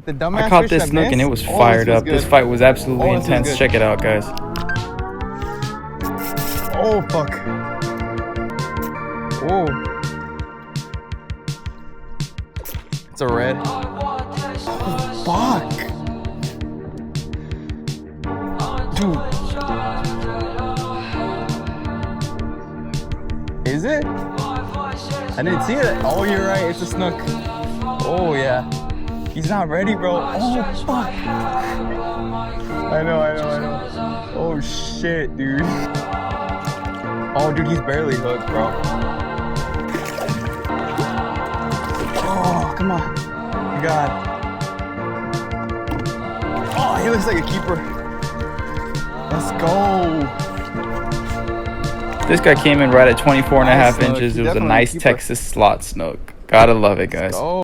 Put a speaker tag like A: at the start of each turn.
A: the dumbass
B: I caught
A: fish
B: this
A: that
B: snook and it
A: missed,
B: was
A: all
B: fired
A: this was
B: up. This
A: good.
B: fight was absolutely
A: All this was
B: intense.
A: good.
B: Check it out, guys.
A: Oh, fuck. Whoa. It's a red. Oh, fuck. Dude. Is it? I didn't see it. Oh, you're right. It's a snook. Oh, yeah. He's not ready, bro. Oh, fuck. I know. Oh, shit, dude. Oh, dude, he's barely hooked, bro. Oh, come on. God. Oh, he looks like a keeper. Let's go.
B: This guy came in right at 24 and a half
A: Nice snook.
B: inches.
A: He
B: It was a
A: definitely
B: nice
A: keeper.
B: Texas slot snook. Gotta love it, guys.
A: Let's go.